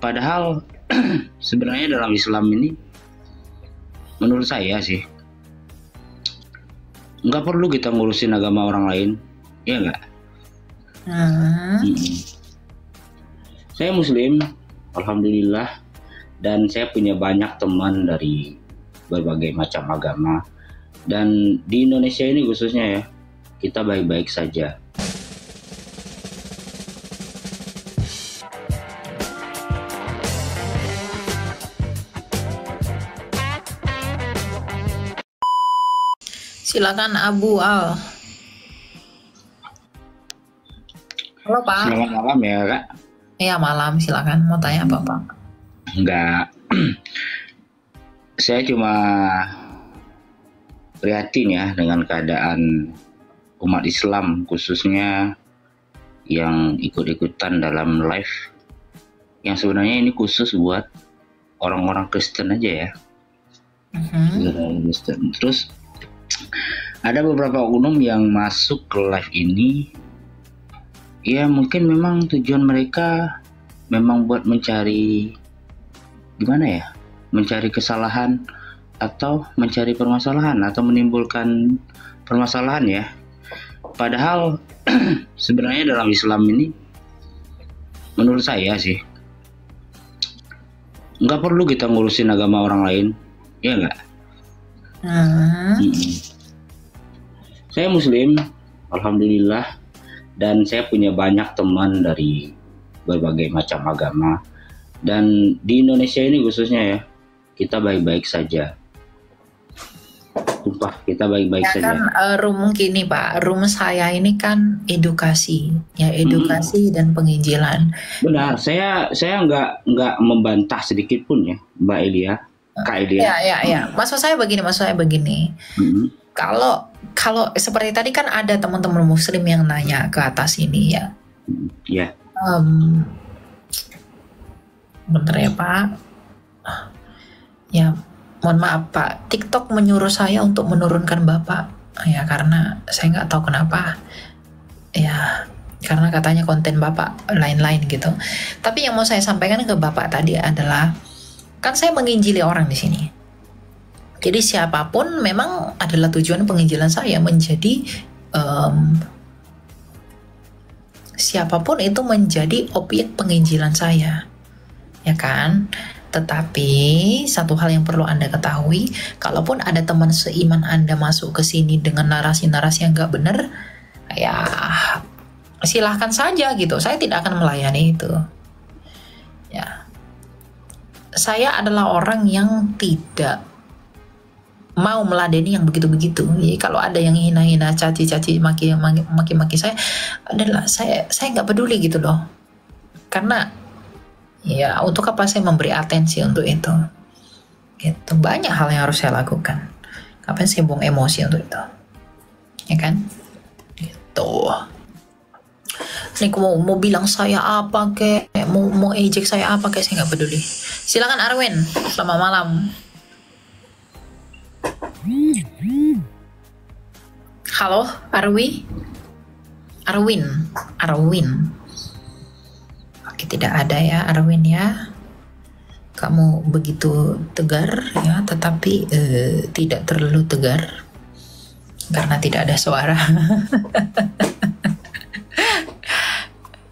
Padahal sebenarnya dalam Islam ini, menurut saya sih, nggak perlu kita ngurusin agama orang lain, ya nggak? Hmm. Saya Muslim, alhamdulillah, dan saya punya banyak teman dari berbagai macam agama. Dan di Indonesia ini khususnya ya, kita baik-baik saja. Silakan Abu Al. Halo Pak. Selamat malam ya Kak. Iya malam, silakan. Mau tanya apa Pak? Enggak, saya cuma prihatin ya dengan keadaan umat Islam, khususnya yang ikut-ikutan dalam live, yang sebenarnya ini khusus buat orang-orang Kristen aja ya. Terus ada beberapa oknum yang masuk ke live ini, ya mungkin memang tujuan mereka memang buat mencari gimana ya, mencari kesalahan atau mencari permasalahan atau menimbulkan permasalahan ya. Padahal sebenarnya dalam Islam ini, menurut saya sih, nggak perlu kita ngurusin agama orang lain, ya nggak? Saya Muslim, alhamdulillah, dan saya punya banyak teman dari berbagai macam agama. Dan di Indonesia ini khususnya ya, kita baik-baik saja. Sumpah, kita baik-baik saja. Kan room gini Pak, room saya ini kan edukasi, ya edukasi dan penginjilan. Benar, saya nggak membantah sedikit pun ya, Mbak Elia, Kak Elia. Ya. Maksud saya begini. Kalau seperti tadi kan ada teman-teman Muslim yang nanya ke atas ini ya. Ya. Bentar ya Pak. Ya, mohon maaf Pak. TikTok menyuruh saya untuk menurunkan Bapak. Ya karena saya nggak tahu kenapa. Ya karena katanya konten Bapak lain-lain gitu. Tapi yang mau saya sampaikan ke Bapak tadi adalah, kan saya menginjili orang di sini. Jadi siapapun memang adalah tujuan penginjilan saya menjadi siapapun itu menjadi objek penginjilan saya, ya kan? Tetapi satu hal yang perlu Anda ketahui, kalaupun ada teman seiman Anda masuk ke sini dengan narasi-narasi yang nggak benar, ya silahkan saja gitu. Saya tidak akan melayani itu. Ya, saya adalah orang yang tidak mau meladeni yang begitu-begitu. Jadi kalau ada yang hina-hina, caci-caci, maki-maki saya, adalah saya nggak peduli gitu loh. Karena ya untuk apa saya memberi atensi untuk itu? Gitu. Banyak hal yang harus saya lakukan. Kapan saya buang emosi untuk itu? Ya kan? Gitu. Ini mau bilang saya apa kek, mau ejek saya apa kek, saya nggak peduli. Silakan Arwin, selamat malam. Halo, Arwin. Oke, tidak ada ya Arwin ya. Kamu begitu tegar ya, tetapi tidak terlalu tegar karena tidak ada suara.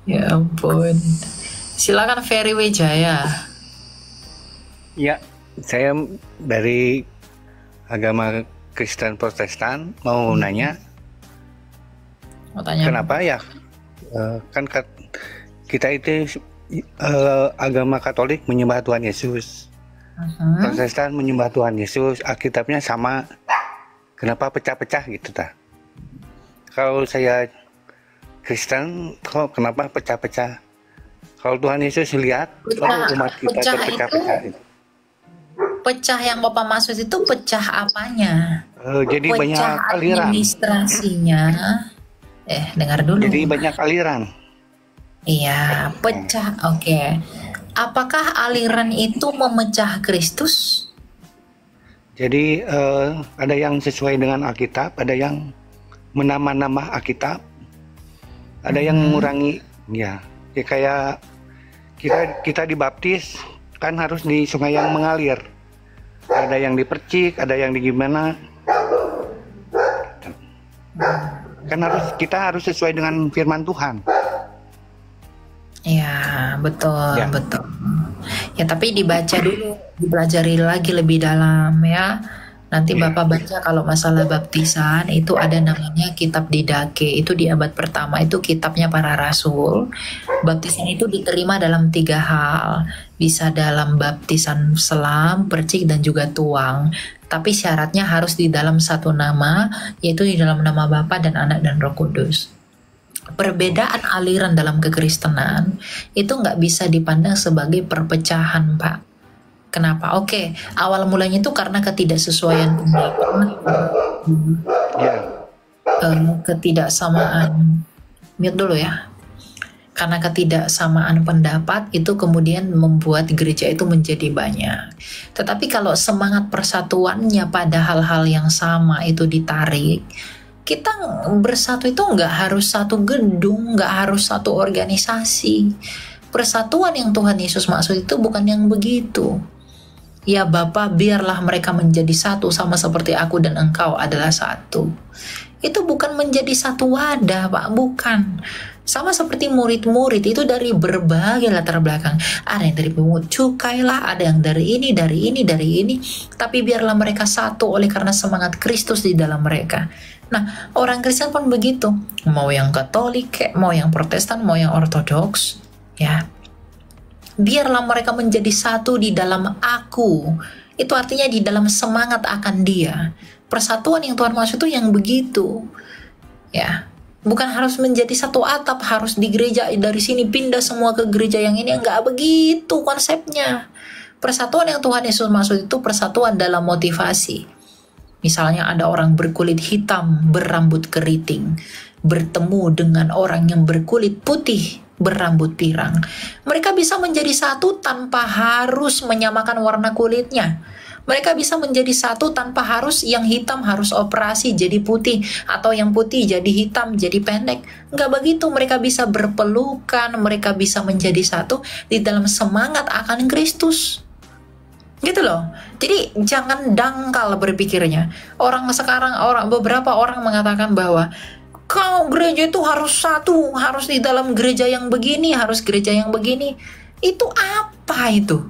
Ya ampun. Silakan Ferry Wijaya. Ya, saya dari agama Kristen Protestan mau nanya, kenapa ya kan kita itu agama Katolik menyembah Tuhan Yesus, Protestan menyembah Tuhan Yesus, Alkitabnya sama, kenapa pecah-pecah gitu ta? Kalau saya Kristen, kok kenapa pecah-pecah? Kalau Tuhan Yesus lihat, umat kita terpecah-pecah itu. Pecah yang Bapak maksud itu pecah apanya? Jadi pecah banyak aliran. Administrasinya. Dengar dulu. Jadi banyak aliran. Iya, pecah. Oke. Apakah aliran itu memecah Kristus? Jadi ada yang sesuai dengan Alkitab, ada yang menambah-nambah Alkitab, ada yang mengurangi. Ya kayak kita dibaptis kan harus di sungai yang mengalir. Ada yang dipercik, ada yang di gimana. Kan kita harus sesuai dengan firman Tuhan. Ya, betul, Ya. betul. Ya, tapi dibaca dulu, dipelajari lagi lebih dalam ya. Nanti Ya. Bapak baca kalau masalah baptisan itu ada namanya kitab Didake. Itu di abad pertama, itu kitabnya para rasul. Baptisan itu diterima dalam 3 hal. Bisa dalam baptisan selam, percik, dan juga tuang. Tapi syaratnya harus di dalam satu nama, yaitu di dalam nama Bapa dan Anak dan Roh Kudus. Perbedaan aliran dalam kekristenan itu nggak bisa dipandang sebagai perpecahan, Pak. Kenapa? Oke, awal mulanya itu karena ketidaksesuaian pendapat, Ya. ketidaksamaan. Mute dulu ya. Karena ketidaksamaan pendapat itu kemudian membuat gereja itu menjadi banyak. Tetapi kalau semangat persatuannya pada hal-hal yang sama itu ditarik, kita bersatu itu nggak harus satu gedung, nggak harus satu organisasi. Persatuan yang Tuhan Yesus maksud itu bukan yang begitu. Ya Bapa, biarlah mereka menjadi satu sama seperti aku dan engkau adalah satu. Itu bukan menjadi satu wadah, Pak, bukan. Sama seperti murid-murid itu dari berbagai latar belakang. Ada yang dari pemungut cukai lah, ada yang dari ini, dari ini, dari ini. Tapi biarlah mereka satu oleh karena semangat Kristus di dalam mereka. Nah, orang Kristen pun begitu. Mau yang Katolik, mau yang Protestan, mau yang Ortodoks, ya. Biarlah mereka menjadi satu di dalam aku. Itu artinya di dalam semangat akan Dia. Persatuan yang Tuhan maksud itu yang begitu. Ya, bukan harus menjadi satu atap, harus di gereja dari sini pindah semua ke gereja yang ini. Enggak begitu konsepnya. Persatuan yang Tuhan Yesus maksud itu persatuan dalam motivasi. Misalnya ada orang berkulit hitam, berambut keriting, bertemu dengan orang yang berkulit putih, berambut pirang. Mereka bisa menjadi satu tanpa harus menyamakan warna kulitnya. Mereka bisa menjadi satu tanpa harus yang hitam harus operasi jadi putih, atau yang putih jadi hitam, jadi pendek. Enggak begitu, mereka bisa berpelukan, mereka bisa menjadi satu di dalam semangat akan Kristus. Gitu loh. Jadi jangan dangkal berpikirnya. Beberapa orang mengatakan bahwa kau gereja itu harus satu, harus di dalam gereja yang begini, harus gereja yang begini. Itu apa itu?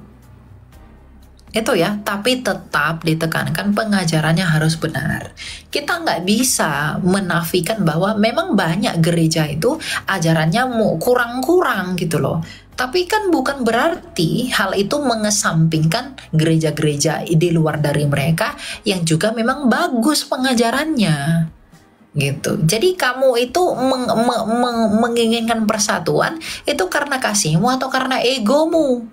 Itu ya, tapi tetap ditekankan pengajarannya harus benar. Kita nggak bisa menafikan bahwa memang banyak gereja itu ajarannya kurang-kurang gitu loh. Tapi kan bukan berarti hal itu mengesampingkan gereja-gereja di luar dari mereka yang juga memang bagus pengajarannya. Gitu. Jadi kamu itu menginginkan persatuan itu karena kasihmu atau karena egomu?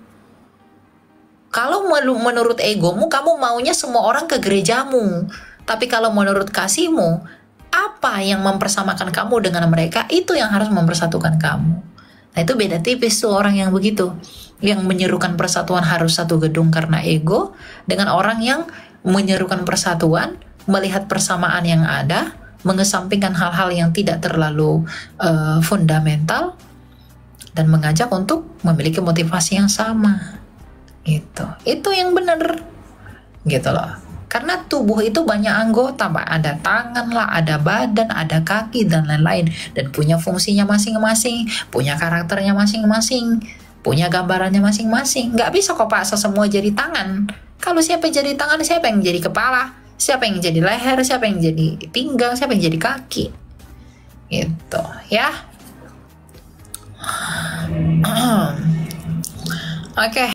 Kalau menurut egomu, kamu maunya semua orang ke gerejamu. Tapi kalau menurut kasihmu, apa yang mempersamakan kamu dengan mereka, itu yang harus mempersatukan kamu. Nah, itu beda tipis tuh orang yang begitu. Yang menyerukan persatuan harus satu gedung karena ego, dengan orang yang menyerukan persatuan, melihat persamaan yang ada, mengesampingkan hal-hal yang tidak terlalu fundamental, dan mengajak untuk memiliki motivasi yang sama. Itu yang benar, gitu loh. Karena tubuh itu banyak anggota, Pak. Ada tangan lah, ada badan, ada kaki, dan lain-lain. Dan punya fungsinya masing-masing, punya karakternya masing-masing, punya gambarannya masing-masing. Nggak bisa kok paksa semua jadi tangan. Kalau siapa yang jadi tangan, siapa yang jadi kepala, siapa yang jadi leher, siapa yang jadi pinggang, siapa yang jadi kaki. Gitu, ya. Oke.